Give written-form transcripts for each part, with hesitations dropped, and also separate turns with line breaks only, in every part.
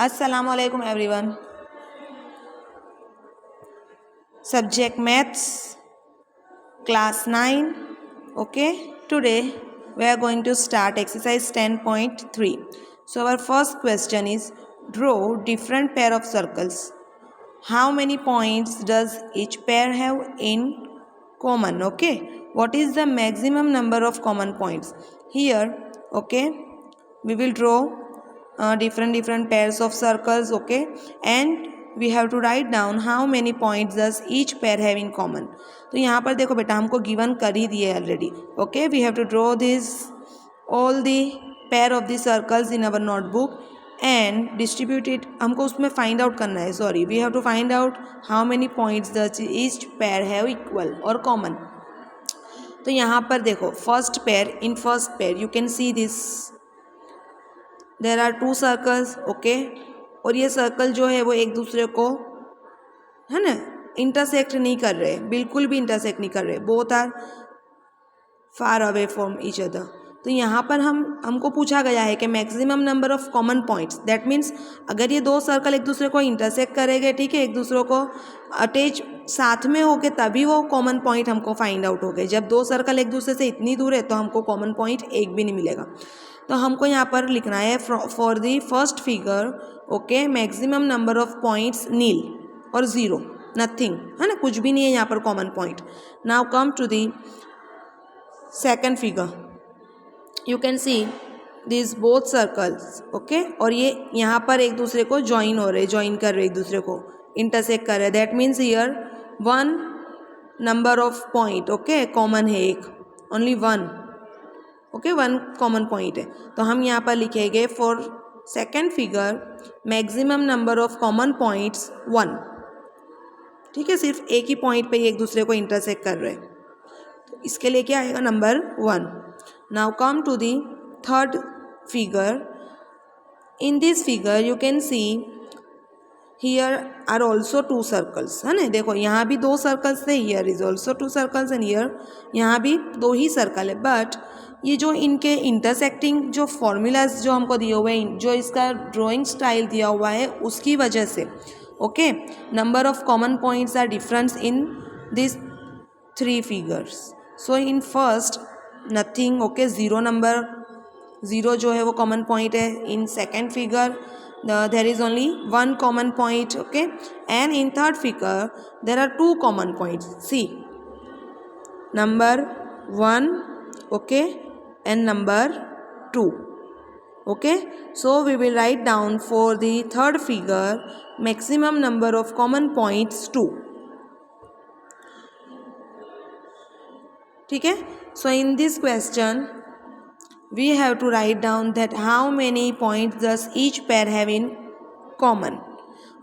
Assalamu alaikum everyone. Subject Maths, Class 9. Okay, today we are going to start exercise 10.3. So our first question is, draw different pair of circles. How many points does each pair have in common? Okay, what is the maximum number of common points? Here, okay, we will draw different pairs of circles. Okay, and we have to write down how many points does each pair have in common. तो यहाँ पर देखो बेटा, हमको given कर ही दिए already. Okay, we have to draw this all the pair of the circles in our notebook and distributed. हमको उसमें फाइंड आउट करना है. Sorry, we have to find out how many points does each pair have equal और common. तो यहाँ पर देखो, first pair, in first pair you can see this, there are two circles. Okay, और ये circle जो है वो एक दूसरे को, है ना, इंटरसेक्ट नहीं कर रहे, बिल्कुल भी इंटरसेक्ट नहीं कर रहे. Both are far away from each other. तो यहाँ पर हमको पूछा गया है कि maximum number of common points. That means अगर ये दो सर्कल एक दूसरे को इंटरसेक्ट करेंगे, ठीक है, एक दूसरे को अटैच साथ में हो गए, तभी वो कॉमन पॉइंट हमको फाइंड आउट हो गए. जब दो सर्कल एक दूसरे से इतनी दूर है तो हमको कॉमन पॉइंट एक भी नहीं मिलेगा. तो हमको यहाँ पर लिखना है for the first figure, okay, maximum number of points nil और ज़ीरो, नथिंग, है ना, कुछ भी नहीं है यहाँ पर common point. Now come to the second figure. You can see this both circles. Okay, और ये यहाँ पर एक दूसरे को ज्वाइन हो रहे, ज्वाइन कर रहे, एक दूसरे को इंटरसेक्ट कर रहे. That means here one number of point, okay, common है एक, only one. Okay, one common point है. तो हम यहाँ पर लिखेंगे for second figure maximum number of common points 1. ठीक है, सिर्फ एक ही पॉइंट पे एक दूसरे को इंटरसेक्ट कर रहे हैं. तो इसके लिए क्या आएगा, number 1. Now come to the third figure. In this figure you can see here are also two circles, है ना. देखो, यहाँ भी दो सर्कल्स थे, here is also two circles, and here यहाँ भी दो ही सर्कल है. बट ये जो इनके इंटरसेक्टिंग जो फॉर्मूलाज जो हमको दिए हुए हैं, जो इसका ड्राइंग स्टाइल दिया हुआ है, उसकी वजह से, okay, number of common points are difference in this three figures. So in first nothing, okay, zero number, zero जो है वो कॉमन पॉइंट है. इन सेकेंड फिगर there is only one common point, okay, and in third figure there are two common points. See, number 1, okay, and number 2. Okay, so we will write down for the third figure maximum number of common points 2. ठीक है. So in this question we have to write down that how many points does each pair have in common.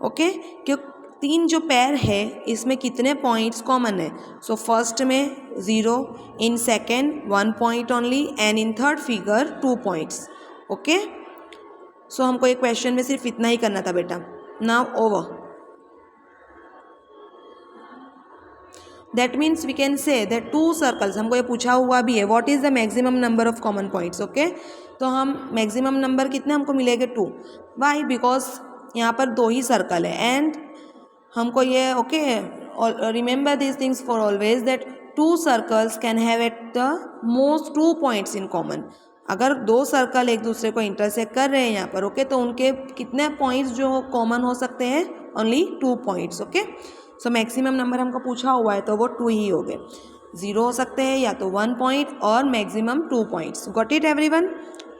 okay, क्यों तीन जो pair है इसमें कितने points common है. सो first में 0, in second 1 point only, and in third figure 2 points. Okay, so हमको एक क्वेश्चन में सिर्फ इतना ही करना था बेटा. Now over. That means we can say that two circles, हमको ये पूछा हुआ भी है what is the maximum number of common points. Okay, तो हम मैक्सिमम नंबर कितने हमको मिलेंगे 2. वाई, बिकॉज यहाँ पर दो ही सर्कल है. एंड हमको ये, okay, remember this things for always that two circles can have at the most 2 points in common. अगर दो सर्कल एक दूसरे को इंटरसेक्ट कर रहे हैं यहाँ पर, ओके, तो उनके कितने पॉइंट्स जो कॉमन हो सकते हैं, only 2 points. Okay, so maximum number हमको पूछा हुआ है तो वो 2 ही हो गए. 0 हो सकते हैं या तो 1 पॉइंट और maximum 2 points. Got it everyone.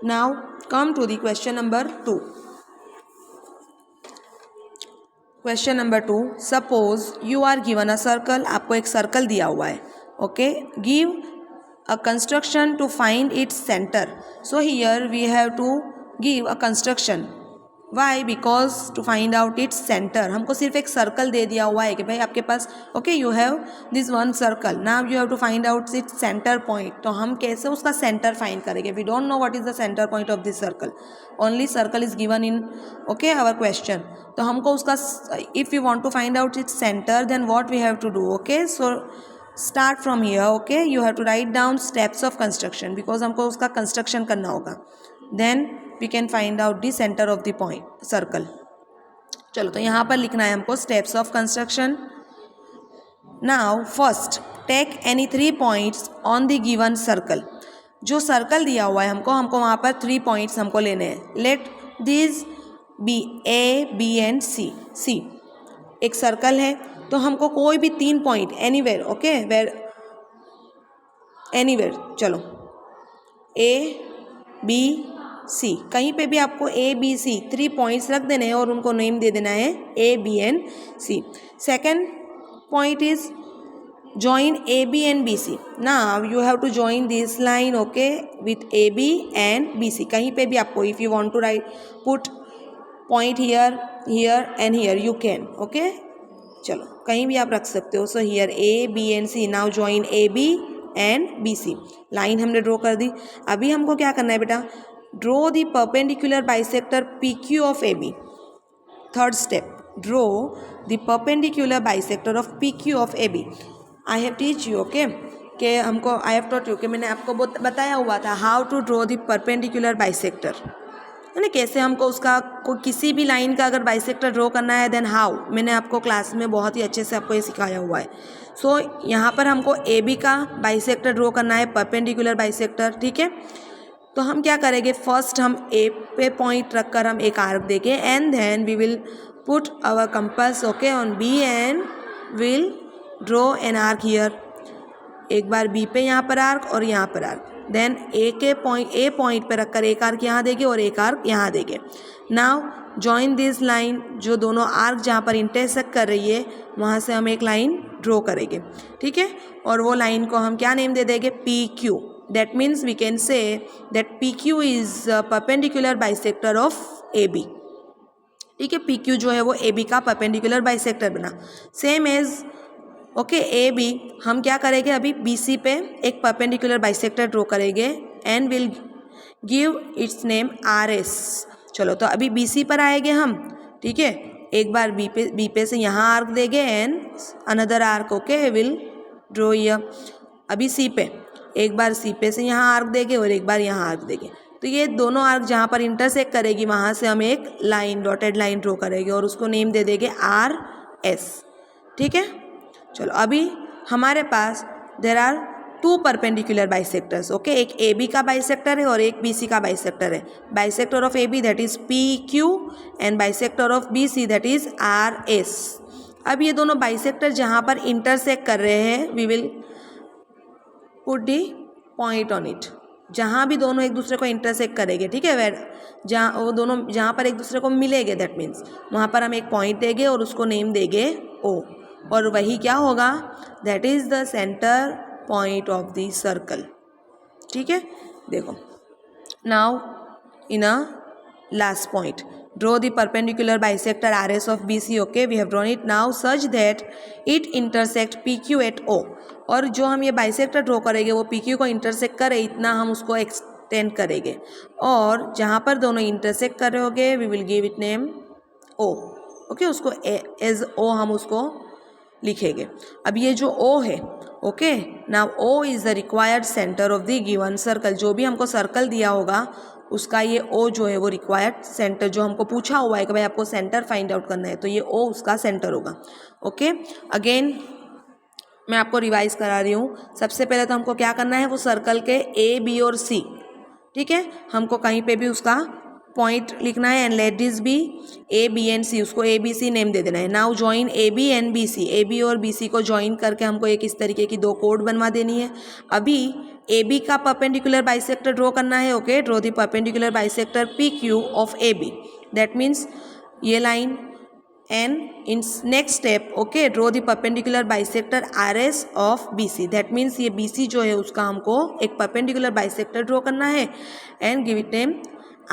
Now come to the question number 2. Question number 2. Suppose you are given a circle. आपको एक सर्कल दिया हुआ है. Okay, give a construction to find its centre. So here we have to give a construction. Why, because to find out its centre. हमको सिर्फ एक circle दे दिया हुआ है कि भाई आपके पास, okay, you have this one circle, now you have to find out its centre point. तो हम कैसे उसका सेंटर फाइंड करेंगे. We don't know what is the centre point of this circle, only circle is given in, okay, our question. तो हमको उसका, if you want to find out its centre then what we have to do. Okay, so start from here. Okay, you have to write down steps of construction, because हमको उसका construction करना होगा. Then we can find out the center of the point circle. चलो तो यहाँ पर लिखना है हमको steps of construction. Now first take any 3 points on the given circle. जो सर्कल दिया हुआ है हमको वहाँ पर 3 पॉइंट्स हमको लेने हैं। Let this be A B and C. C एक सर्कल है तो हमको कोई भी 3 point anywhere, okay, where anywhere, चलो ए बी सी, कहीं पे भी आपको ए बी सी 3 पॉइंट्स रख देने हैं और उनको नेम दे देना है A B and C. Second point is join AB and BC. Now you have to join this line, okay, with AB and BC. कहीं पे भी आपको if you want to write put point here, here and here you can, okay. चलो कहीं भी आप रख सकते हो. So here A, B and C. Now join AB and BC. Line हमने ड्रॉ कर दी. अभी हमको क्या करना है बेटा? Draw the perpendicular bisector PQ of AB. Third step, draw the perpendicular bisector of PQ of AB. I have teach you, okay, कि हमको आई हैव टॉट यू कि मैंने आपको बताया हुआ था how to draw the perpendicular bisector, है ना, कैसे हमको उसका किसी भी लाइन का अगर बाइसेक्टर ड्रॉ करना है देन हाउ, मैंने आपको क्लास में बहुत ही अच्छे से आपको ये सिखाया हुआ है. सो यहाँ पर हमको ए बी का बाइसेक्टर ड्रॉ करना है, परपेंडिकुलर बाइसेक्टर, ठीक है. तो हम क्या करेंगे, फर्स्ट हम ए पे पॉइंट रख कर हम एक आर्क देंगे and then we will put our compass, okay, on B and will draw an arc here. एक बार बी पे यहाँ पर आर्क और यहाँ पर आर्क, देन ए पॉइंट पे रखकर एक आर्क यहाँ देंगे और एक आर्क यहाँ देंगे. नाउ जॉइन दिस लाइन, जो दोनों आर्क जहाँ पर इंटरसेक्ट कर रही है वहाँ से हम एक लाइन ड्रॉ करेंगे, ठीक है. और वो लाइन को हम क्या नेम दे देंगे, P Q. That means we can say that P Q is perpendicular bisector of A B, ठीक है. पी क्यू जो है वो ए बी का परपेंडिकुलर बाइसेक्टर बना. Same as okay A B, हम क्या करेंगे, अभी बी सी पे एक परपेंडिकुलर बाइसेक्टर ड्रॉ करेंगे and will give its name R S. चलो तो अभी बी सी पर आएंगे हम, ठीक है. एक बार बी पे से यहाँ आर्क देंगे and another arc, okay, will draw here. अभी सी पे एक बार सी पे से यहाँ आर्क देंगे और एक बार यहाँ आर्क देंगे. तो ये दोनों आर्क जहाँ पर इंटरसेक्ट करेगी वहाँ से हम एक लाइन, डॉटेड लाइन ड्रॉ करेंगे और उसको नेम दे देंगे आर एस, ठीक है. चलो अभी हमारे पास there are 2 perpendicular bisectors, okay. एक ए बी का बाइसेक्टर है और एक बी सी का बाइसेक्टर है. Bisector of A B that is P Q and bisector of B C that is R S. अब ये दोनों बाइसेक्टर जहाँ पर इंटरसेक्ट कर रहे हैं we will put the point on it. जहाँ भी दोनों एक दूसरे को इंटरसेक्ट करेंगे, ठीक है, वेर जहाँ वो दोनों जहाँ पर एक दूसरे को मिलेंगे दैट मीन्स वहाँ पर हम एक पॉइंट देंगे और उसको नेम देंगे ओ. और वही क्या होगा, that is the centre point of the circle, ठीक है. देखो now in a last point draw the perpendicular bisector R S of B C, okay. We have drawn it now such that it intersect P Q at O. और जो हम ये bisector draw करेंगे वो P Q को intersect करे इतना हम उसको एक्सटेंड करेंगे. और जहाँ पर दोनों इंटरसेक्ट कर रहे होंगे we will give it name O, okay. उसको एज ओ हम उसको लिखेंगे. अब ये जो O है, okay, now O is the required centre of the given circle. जो भी हमको सर्कल दिया होगा उसका ये O जो है वो रिक्वायर्ड सेंटर, जो हमको पूछा हुआ है कि भाई आपको सेंटर फाइंड आउट करना है तो ये O उसका सेंटर होगा, ओके. अगेन मैं आपको रिवाइज करा रही हूँ. सबसे पहले तो हमको क्या करना है, वो सर्कल के A B और C, ठीक है, हमको कहीं पे भी उसका पॉइंट लिखना है and let this be A B and C, उसको ए बी सी नेम दे देना है. Now join A B and B C. A B और बी सी को ज्वाइन करके हमको एक इस तरीके की 2 कोड बनवा देनी है. अभी ए बी का परपेंडिकुलर बाइसेक्टर ड्रॉ करना है, okay. Draw the perpendicular bisector P Q of A B. That means ये line and in next step, okay, draw the perpendicular bisector R S of B C. That means ये B C जो है उसका हमको एक perpendicular bisector draw करना है and give it name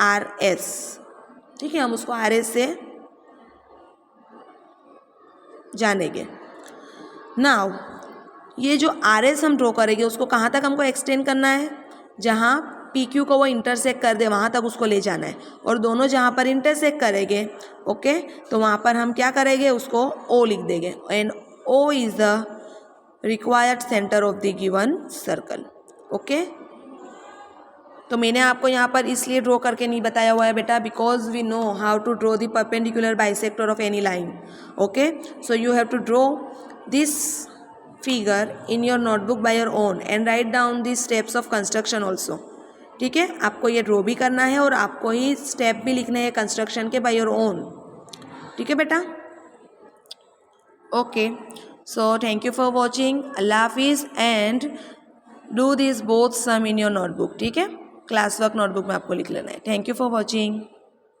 R S, ठीक है. हम उसको आर एस से जानेंगे. नाउ ये जो आर एस हम ड्रॉ करेंगे उसको कहाँ तक हमको एक्सटेंड करना है, जहाँ पी क्यू को वो इंटरसेक्ट कर दे वहाँ तक उसको ले जाना है. और दोनों जहाँ पर इंटरसेक्ट करेंगे, ओके, तो वहाँ पर हम क्या करेंगे, उसको ओ लिख देंगे and O is the required centre of the given circle, okay. तो मैंने आपको यहाँ पर इसलिए ड्रॉ करके नहीं बताया हुआ है बेटा, because we know how to draw the perpendicular bisector of any line. Okay, so you have to draw this figure in your notebook by your own and write down the steps of construction also. ठीक है, आपको ये draw भी करना है और आपको ही step भी लिखने हैं कंस्ट्रक्शन के बाय योर ओन. ठीक है बेटा. Okay, so thank you for watching. अल्लाह हाफिज़ and do this both sum in your notebook. ठीक है, क्लास वर्क नोटबुक में आपको लिख लेना है. Thank you for watching.